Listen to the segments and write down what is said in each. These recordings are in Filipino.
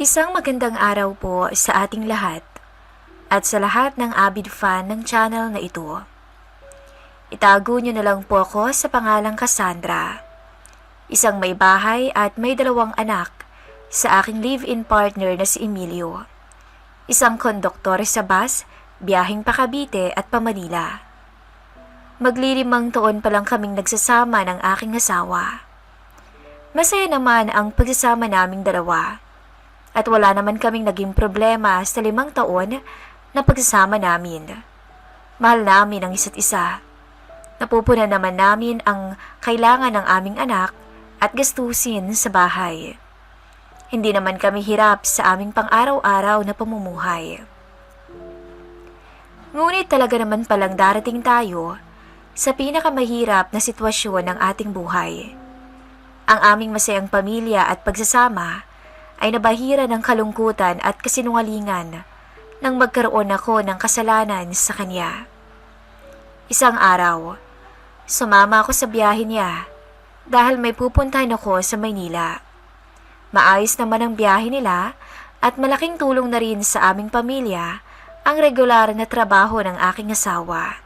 Isang magandang araw po sa ating lahat at sa lahat ng avid fan ng channel na ito. Itago niyo na lang po ako sa pangalang Cassandra. Isang may bahay at may 2 anak sa aking live-in partner na si Emilio. Isang konduktor sa bus, biyaheng pa Cavite at pa Manila. Maglilimang taon pa lang kaming nagsasama ng aking asawa. Masaya naman ang pagsasama naming dalawa. At wala naman kaming naging problema sa 5 taon na pagsasama namin. Mahal namin ang isa't isa. Napupunan naman namin ang kailangan ng aming anak at gastusin sa bahay. Hindi naman kami hirap sa aming pang-araw-araw na pamumuhay. Ngunit talaga naman palang darating tayo sa pinakamahirap na sitwasyon ng ating buhay. Ang aming masayang pamilya at pagsasama ay nabahira ng kalungkutan at kasinungalingan nang magkaroon ako ng kasalanan sa kanya. Isang araw, sumama ako sa biyahe niya dahil may pupuntahan ako sa Maynila. Maayos naman ang biyahe nila at malaking tulong na rin sa aming pamilya ang regular na trabaho ng aking asawa.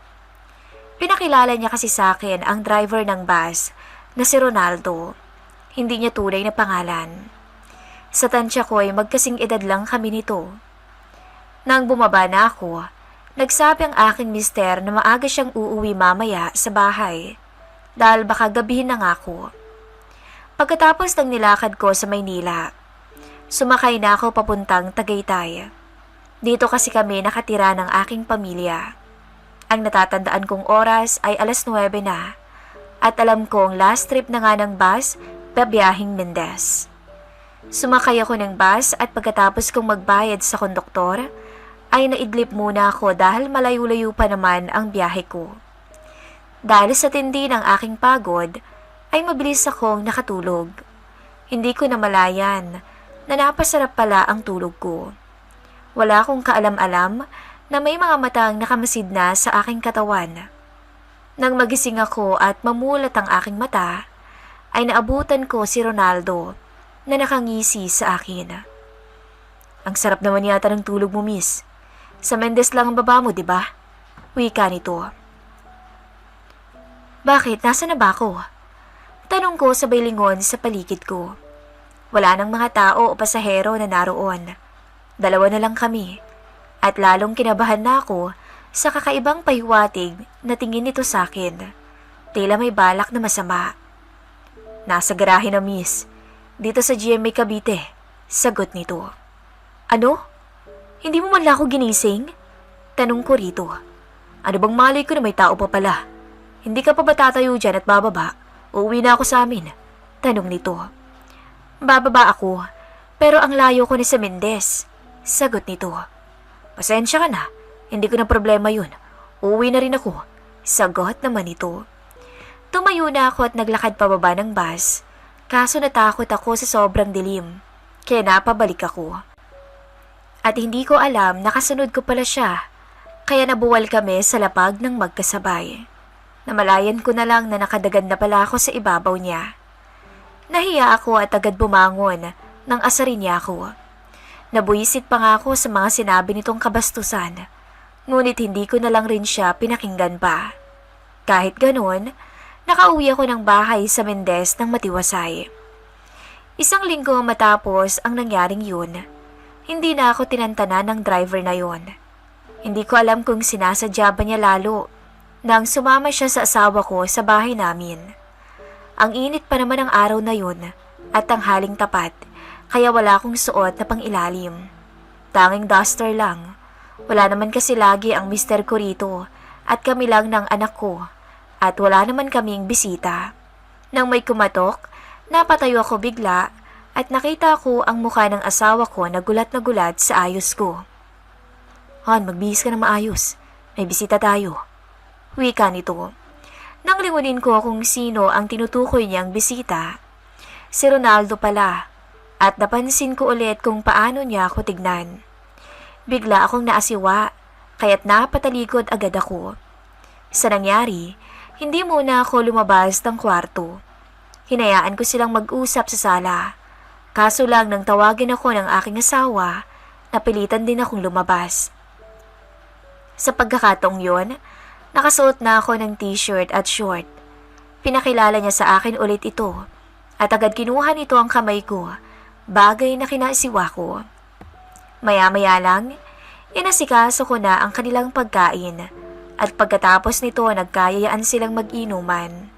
Pinakilala niya kasi sa akin ang driver ng bus na si Ronaldo. Hindi niya tunay na pangalan. Sa tansya ko ay magkasing edad lang kami nito. Nang bumaba na ako, nagsabi ang aking mister na maaga siyang uuwi mamaya sa bahay dahil baka gabihin na nga ako. Pagkatapos ng nilakad ko sa Maynila, sumakay na ako papuntang Tagaytay. Dito kasi kami nakatira ng aking pamilya. Ang natatandaan kong oras ay 9:00 na at alam kong last trip na nga ng bus babiyahing Mendez. Sumakay ako ng bus at pagkatapos kong magbayad sa konduktor, ay naidlip muna ako dahil malayo-layo pa naman ang biyahe ko. Dahil sa tindi ng aking pagod, ay mabilis akong nakatulog. Hindi ko namalayan na napasarap pala ang tulog ko. Wala akong kaalam-alam na may mga matang nakamasid na sa aking katawan. Nang magising ako at mamulat ang aking mata, ay naabutan ko si Ronaldo na nakangisi sa akin. Ang sarap naman yata ng tulog mo, miss. Sa Mendez lang ang baba mo, di ba? Wika nito. Bakit? Nasaan na ba ako? Tanong ko sabay lingon sa paligid ko. Wala nang mga tao o pasahero na naroon. 2 na lang kami. At lalong kinabahan na ako sa kakaibang pahiwatig na tingin nito sa akin. Tila may balak na masama. Nasa garahe na, miss. Dito sa GMA Cavite, sagot nito. Ano? Hindi mo man lang ako ginising? Tanong ko rito. Ano bang malay ko na may tao pa pala? Hindi ka pa ba tatayo dyan at bababa? Uuwi na ako sa amin. Tanong nito. Bababa ako, pero ang layo ko na sa Mendez. Sagot nito. Pasensya ka na, hindi ko na problema yun. Uuwi na rin ako. Sagot naman ito. Tumayo na ako at naglakad pababa ng bus. Kaso natakot ako sa sobrang dilim, kaya napabalik ako. At hindi ko alam na kasunod ko pala siya, kaya nabuwal kami sa lapag ng magkasabay. Namalayan ko na lang na nakadagan na pala ako sa ibabaw niya. Nahiya ako at agad bumangon nang asarin niya ako. Nabuisit pa nga ako sa mga sinabi nitong kabastusan, ngunit hindi ko na lang rin siya pinakinggan pa. Kahit ganun, nakauwi ako ng bahay sa Mendez ng matiwasay. 1 linggo matapos ang nangyaring yun, hindi na ako tinantanan ng driver na yun. Hindi ko alam kung sinasadya ba niya lalo nang sumama siya sa asawa ko sa bahay namin. Ang init pa naman ang araw na yun at tanghaling tapat, kaya wala akong suot na pangilalim. Tanging duster lang. Wala naman kasi lagi ang mister ko rito at kami lang ng anak ko. At wala naman kaming bisita. Nang may kumatok, napatayo ako bigla at nakita ko ang mukha ng asawa ko na gulat sa ayos ko. Han, magbihis ka na maayos. May bisita tayo. Wika nito. Nang lingunin ko kung sino ang tinutukoy niyang bisita, si Ronaldo pala, at napansin ko ulit kung paano niya ako tignan. Bigla akong naasiwa, kaya't napatalikod agad ako. Sa nangyari, hindi muna ako lumabas ng kwarto. Hinayaan ko silang mag-usap sa sala. Kaso lang nang tawagin ako ng aking asawa, napilitan din akong lumabas. Sa pagkakataong yon, nakasuot na ako ng t-shirt at short. Pinakilala niya sa akin ulit ito at agad kinuha nito ang kamay ko, bagay na kinasiwa ko. Maya-maya lang, inasikaso ko na ang kanilang pagkain at pagkatapos nito nagkayayaan silang mag-inuman.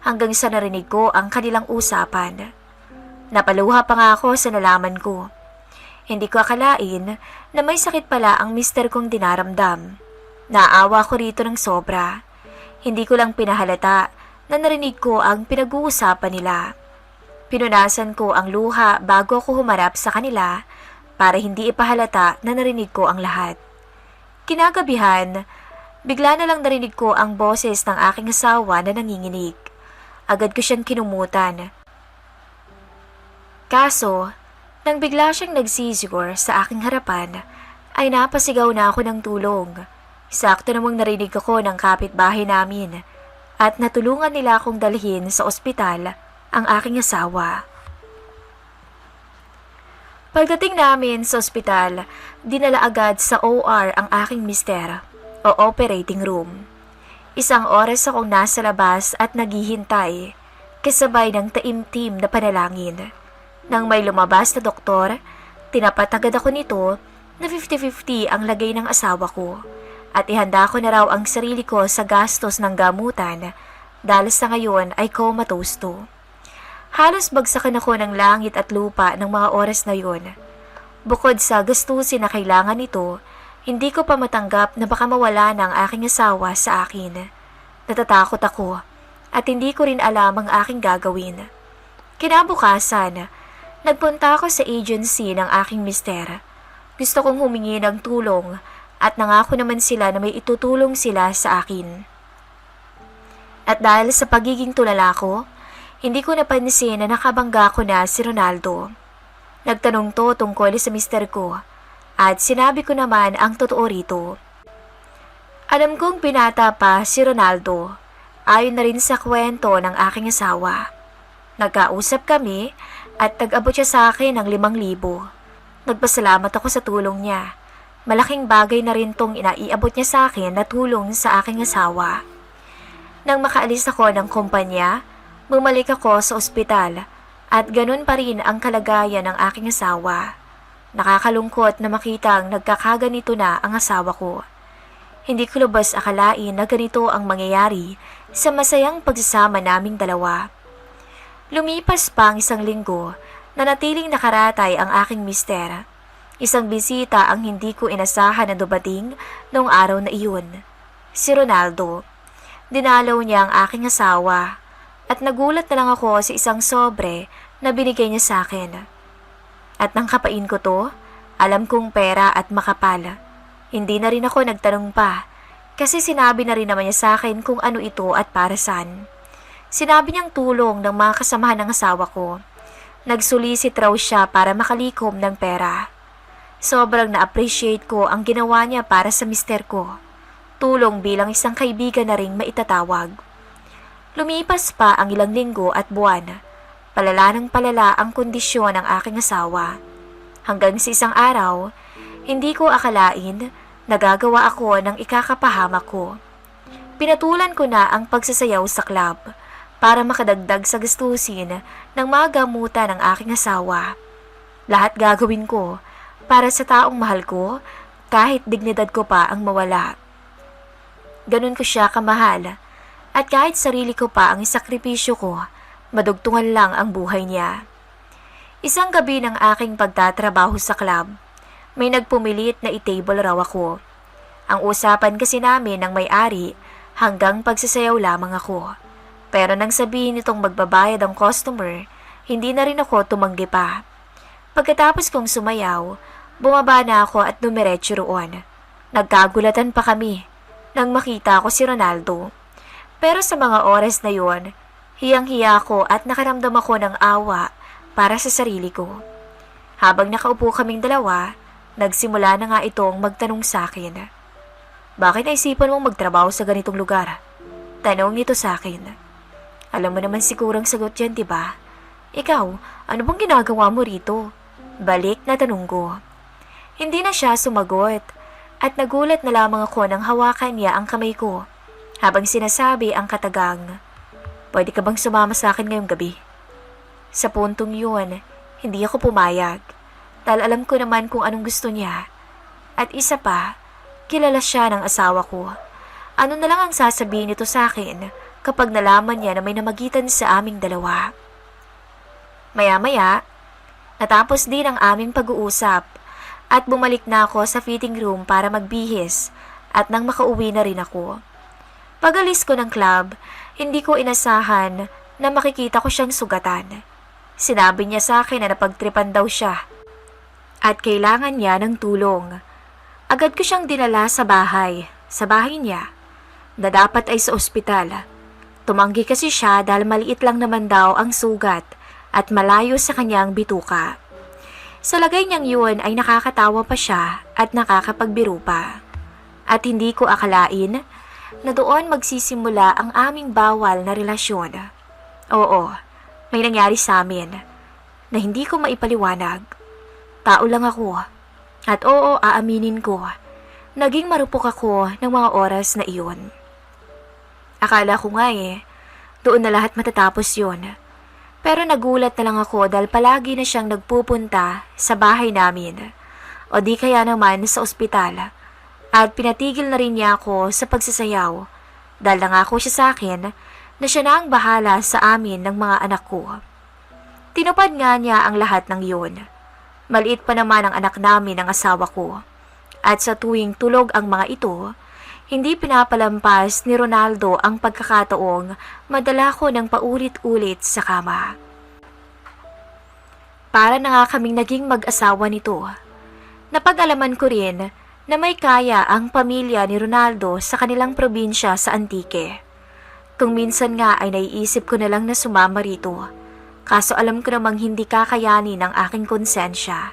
Hanggang sa narinig ko ang kanilang usapan. Napaluha pa nga ako sa nalaman ko. Hindi ko akalain na may sakit pala ang mister kong dinaramdam. Naawa ko rito ng sobra. Hindi ko lang pinahalata na narinig ko ang pinag-uusapan nila. Pinunasan ko ang luha bago ako humarap sa kanila para hindi ipahalata na narinig ko ang lahat. Kinagabihan, bigla na lang narinig ko ang boses ng aking asawa na nanginginig. Agad ko siyang kinumutan. Kaso, nang bigla siyang nagsisigor sa aking harapan, ay napasigaw na ako ng tulong. Sakto namang narinig ako ng kapitbahay namin at natulungan nila akong dalhin sa ospital ang aking asawa. Pagdating namin sa ospital, dinala agad sa OR ang aking mister o operating room. 1 oras akong nasa labas at naghihintay, kasabay ng taimtim na panalangin. Nang may lumabas na doktor, tinapat agad ako nito na 50-50 ang lagay ng asawa ko at ihanda ko na raw ang sarili ko sa gastos ng gamutan dahil sa ngayon ay comatose to. Halos bagsakan ako ng langit at lupa ng mga oras na yon. Bukod sa gastusin na kailangan nito, hindi ko pa matanggap na baka mawala ng aking asawa sa akin. Natatakot ako at hindi ko rin alam ang aking gagawin. Kinabukasan, nagpunta ako sa agency ng aking mister. Gusto kong humingi ng tulong at nangako naman sila na may itutulong sila sa akin. At dahil sa pagiging tulala ko, hindi ko napansin na nakabangga ko na si Ronaldo. Nagtanong to tungkol sa mister ko at sinabi ko naman ang totoo rito. Alam kong binata pa si Ronaldo, ayon na rin sa kwento ng aking asawa. Nagkausap kami at nag-abot siya sa akin ng 5,000. Nagpasalamat ako sa tulong niya. Malaking bagay na rin tong inaiabot niya sa akin na tulong sa aking asawa. Nang makaalis ako ng kumpanya, bumalik ako sa ospital at ganun pa rin ang kalagayan ng aking asawa. Nakakalungkot na makitang nagkakaganito na ang asawa ko. Hindi ko lubos akalain na ganito ang mangyayari sa masayang pagsasama naming dalawa. Lumipas pa ang 1 linggo na natiling nakaratay ang aking mister. Isang bisita ang hindi ko inasahan na dumating noong araw na iyon. Si Ronaldo. Dinalaw niya ang aking asawa at nagulat na lang ako sa isang sobre na binigay niya sa akin. At nang kapain ko to, alam kong pera at makapal. Hindi na rin ako nagtanong pa kasi sinabi na rin naman niya sa akin kung ano ito at para saan. Sinabi niyang tulong ng mga kasamahan ng asawa ko. Nagsulisit raw siya para makalikom ng pera. Sobrang na-appreciate ko ang ginawa niya para sa mister ko. Tulong bilang isang kaibigan na ring maitatawag. Lumipas pa ang ilang linggo at buwan. Palala ng palala ang kondisyon ng aking asawa. Hanggang sa isang araw, hindi ko akalain nagagawa ako ng ikakapahamak ko. Pinatulan ko na ang pagsasayaw sa club para makadagdag sa gastusin ng mga gamutan ng aking asawa. Lahat gagawin ko para sa taong mahal ko kahit dignidad ko pa ang mawala. Ganun ko siya kamahal at kahit sarili ko pa ang isakripisyo ko, madugtungan lang ang buhay niya. Isang gabi ng aking pagtatrabaho sa club, may nagpumilit na i-table raw ako. Ang usapan kasi namin ng may-ari hanggang pagsasayaw lamang ako. Pero nang sabihin nitong magbabayad ang customer, hindi na rin ako tumanggi pa. Pagkatapos kong sumayaw, bumaba na ako at dumiretso roon. Nagkagulatan pa kami nang makita ko si Ronaldo. Pero sa mga oras na yon, hiyang-hiya ako at nakaramdam ako ng awa para sa sarili ko. Habang nakaupo kaming dalawa, nagsimula na nga itong magtanong sa akin. Bakit naisipan mong magtrabaho sa ganitong lugar? Tanong nito sa akin. Alam mo naman sigurang sagot yan, diba? Ikaw, ano bang ginagawa mo rito? Balik na tanong ko. Hindi na siya sumagot at nagulat na lamang ako nang hawakan niya ang kamay ko habang sinasabi ang katagang, "Pwede ka bang sumama sa akin ngayong gabi?" Sa puntong yun, hindi ako pumayag dahil alam ko naman kung anong gusto niya. At isa pa, kilala siya ng asawa ko. Ano na lang ang sasabihin nito sa akin kapag nalaman niya na may namagitan sa aming dalawa? Maya-maya, natapos din ang aming pag-uusap at bumalik na ako sa fitting room para magbihis at nang makauwi na rin ako. Pag-alis ko ng club, hindi ko inasahan na makikita ko siyang sugatan. Sinabi niya sa akin na napagtripan daw siya at kailangan niya ng tulong. Agad ko siyang dinala sa bahay niya, na dapat ay sa ospital. Tumanggi kasi siya dahil maliit lang naman daw ang sugat at malayo sa kanyang bituka. Sa lagay niyang yun ay nakakatawa pa siya at nakakapagbiro pa. At hindi ko akalain na doon magsisimula ang aming bawal na relasyon. Oo, may nangyari sa amin na hindi ko maipaliwanag. Tao lang ako. At oo, aaminin ko, naging marupok ako ng mga oras na iyon. Akala ko nga doon na lahat matatapos yun. Pero nagulat na lang ako dahil palagi na siyang nagpupunta sa bahay namin o di kaya naman sa ospital. At pinatigil na rin niya ako sa pagsasayaw dahil nangako siya sa akin na siya na ang bahala sa amin ng mga anak ko. Tinupad nga niya ang lahat ng yun. Maliit pa naman ang anak namin ng asawa ko. At sa tuwing tulog ang mga ito, hindi pinapalampas ni Ronaldo ang pagkakataong madala ko ng paulit-ulit sa kama. Para na nga kaming naging mag-asawa nito. Napag-alaman ko rin na may kaya ang pamilya ni Ronaldo sa kanilang probinsya sa Antique. Kung minsan nga ay naiisip ko na lang na sumama rito, kaso alam ko namang hindi kakayanin ng aking konsensya.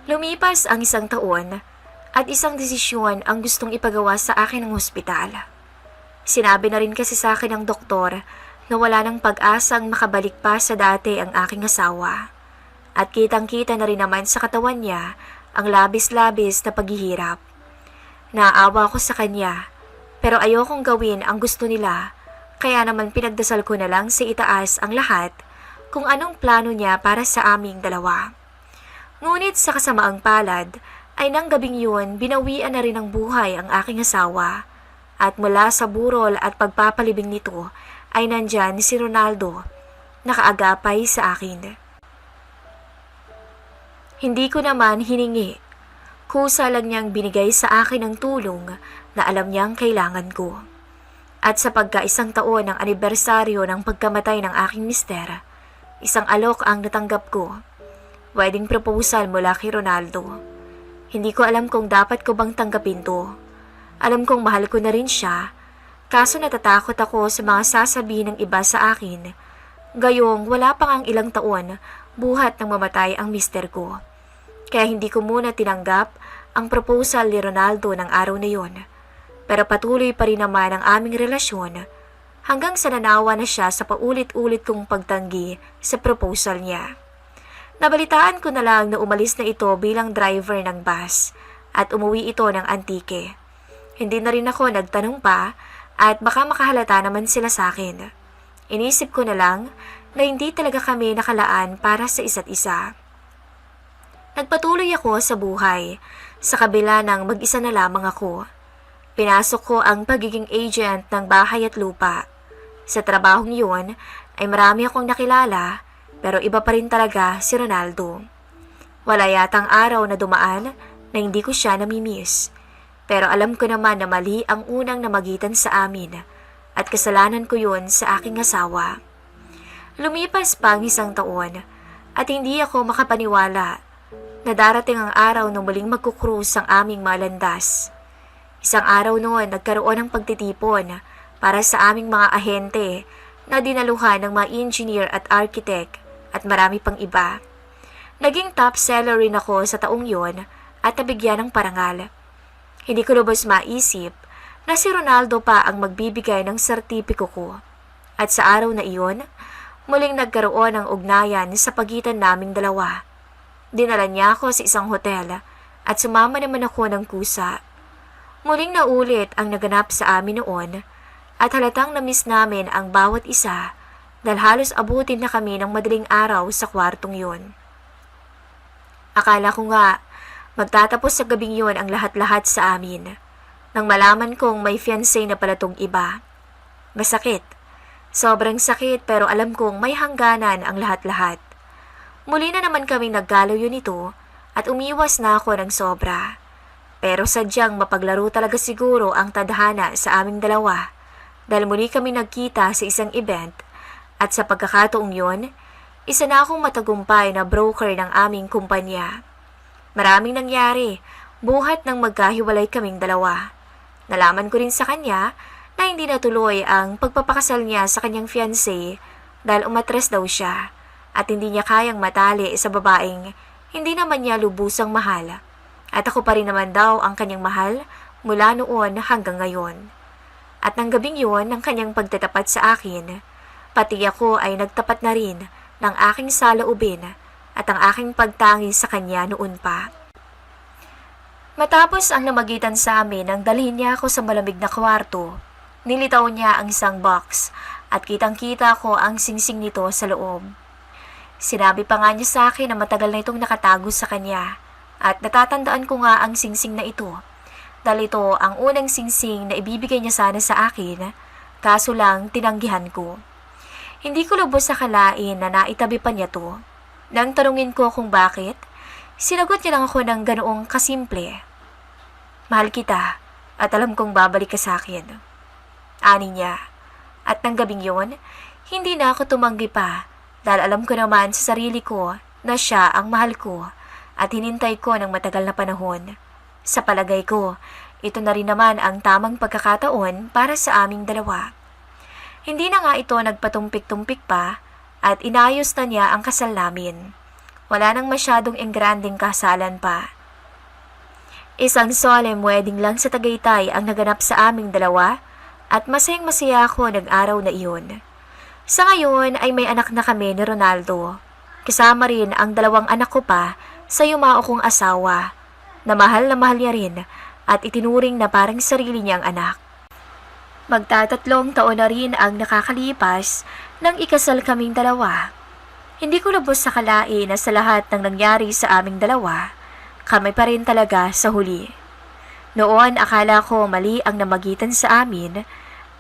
Lumipas ang 1 taon at isang desisyon ang gustong ipagawa sa akin ng ospital. Sinabi na rin kasi sa akin ng doktor na wala nang pag-asang makabalik pa sa dati ang aking asawa. At kitang-kita na rin naman sa katawan niya ang labis-labis na paghihirap. Naawa ko sa kanya, pero ayokong gawin ang gusto nila, kaya naman pinagdasal ko na lang sa itaas ang lahat kung anong plano niya para sa aming dalawa. Ngunit sa kasamaang palad, ay nang gabing yun binawian na rin ng buhay ang aking asawa. At mula sa burol at pagpapalibing nito ay nandyan si Ronaldo, nakaagapay sa akin. Hindi ko naman hiningi. Kusa lang niyang binigay sa akin ng tulong na alam niyang kailangan ko. At sa pagka-1 taon ng anibersaryo ng pagkamatay ng aking mister, isang alok ang natanggap ko. Wedding proposal mula kay Ronaldo. Hindi ko alam kung dapat ko bang tanggapin to. Alam kong mahal ko na rin siya, kaso natatakot ako sa mga sasabihin ng iba sa akin. Gayong wala pa ngang ilang taon, buhat nang mamatay ang mister ko. Kaya hindi ko muna tinanggap ang proposal ni Ronaldo ng araw na yon. Pero patuloy pa rin naman ang aming relasyon hanggang sa nanawa na siya sa paulit-ulit kong pagtanggi sa proposal niya. Nabalitaan ko na lang na umalis na ito bilang driver ng bus at umuwi ito ng Antique. Hindi na rin ako nagtanong pa at baka makahalata naman sila sa akin. Inisip ko na lang na hindi talaga kami nakalaan para sa isa't isa. Nagpatuloy ako sa buhay sa kabila ng mag-isa na lamang ako. Pinasok ko ang pagiging agent ng bahay at lupa. Sa trabahong yun ay marami akong nakilala, pero iba pa rin talaga si Ronaldo. Wala yatang araw na dumaan na hindi ko siya namimiss. Pero alam ko naman na mali ang unang namagitan sa amin at kasalanan ko yun sa aking asawa. Lumipas pa ang 1 taon at hindi ako makapaniwala na darating ang araw na muling magkukrus ang aming malandas. Isang araw noon nagkaroon ng pagtitipon para sa aming mga ahente na dinaluhan ng mga engineer at architect at marami pang iba. Naging top seller rin ako sa taong yon at nabigyan ng parangal. Hindi ko lubos maisip na si Ronaldo pa ang magbibigay ng sertipiko ko. At sa araw na iyon, Muling nagkaroon ng ugnayan sa pagitan naming dalawa. Dinala niya ako sa isang hotel at sumama naman ako ng kusa. Muling naulit ang naganap sa amin noon at halatang na-miss namin ang bawat isa dahil halos abutin na kami ng madaling araw sa kwartong yun. Akala ko nga magtatapos sa gabing yun ang lahat-lahat sa amin nang malaman kong may fiancé na pala tong iba. Masakit. Sobrang sakit pero alam kong may hangganan ang lahat-lahat. Muli na naman kaming naggalaw nito at umiwas na ako ng sobra. Pero sadyang mapaglaro talaga siguro ang tadhana sa aming dalawa dahil muli kami nagkita sa isang event at sa pagkakataong yon, isa na akong matagumpay na broker ng aming kumpanya. Maraming nangyari, buhat ng magkahiwalay kaming dalawa. Nalaman ko rin sa kanya na hindi natuloy ang pagpapakasal niya sa kanyang fiancé dahil umatres daw siya at hindi niya kayang matali sa babaeng hindi naman niya lubusang mahal. At ako pa rin naman daw ang kanyang mahal mula noon hanggang ngayon. At ng gabing yun ng kanyang pagtatapat sa akin, pati ako ay nagtapat na rin ng aking saloobin at ang aking pagtangi sa kanya noon pa. Matapos ang namagitan sa amin nang dalhin niya ako sa malamig na kwarto, nilitaw niya ang isang box at kitang-kita ko ang singsing nito sa loob. Sinabi pa nga niya sa akin na matagal na itong nakatago sa kanya at natatandaan ko nga ang singsing na ito dahil ito ang unang singsing na ibibigay niya sana sa akin, kaso lang tinanggihan ko. Hindi ko lubos sa kalain na naitabi pa niya to. Nang tanungin ko kung bakit, sinagot niya lang ako ng ganoong kasimple. Mahal kita at alam kong babalik ka sa akin. Ani niya. At ng gabing yon, hindi na ako tumanggi pa dahil alam ko naman sa sarili ko na siya ang mahal ko at hinintay ko ng matagal na panahon. Sa palagay ko, ito na rin naman ang tamang pagkakataon para sa aming dalawa. Hindi na nga ito nagpatumpik-tumpik pa at inayos na niya ang kasal namin. Wala nang masyadong engranding kasalan pa. Isang solemn wedding lang sa Tagaytay ang naganap sa aming dalawa at masayang-masaya ako ng araw na iyon. Sa ngayon ay may anak na kami ni Ronaldo. Kasama rin ang 2 anak ko pa sa yumao kong asawa na mahal niya rin at itinuring na parang sarili niyang anak. Magtatatlong taon na rin ang nakakalipas nang ikasal kaming dalawa. Hindi ko lubos sa kalain na sa lahat ng nangyari sa aming dalawa, kami pa rin talaga sa huli. Noon akala ko mali ang namagitan sa amin,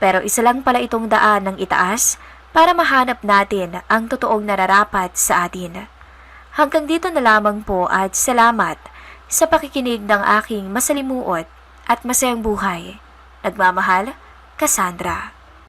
pero isa lang pala itong daan ng itaas para mahanap natin ang totoong nararapat sa atin. Hanggang dito na lamang po at salamat sa pakikinig ng aking masalimuot at masayang buhay. Nagmamahal, Cassandra.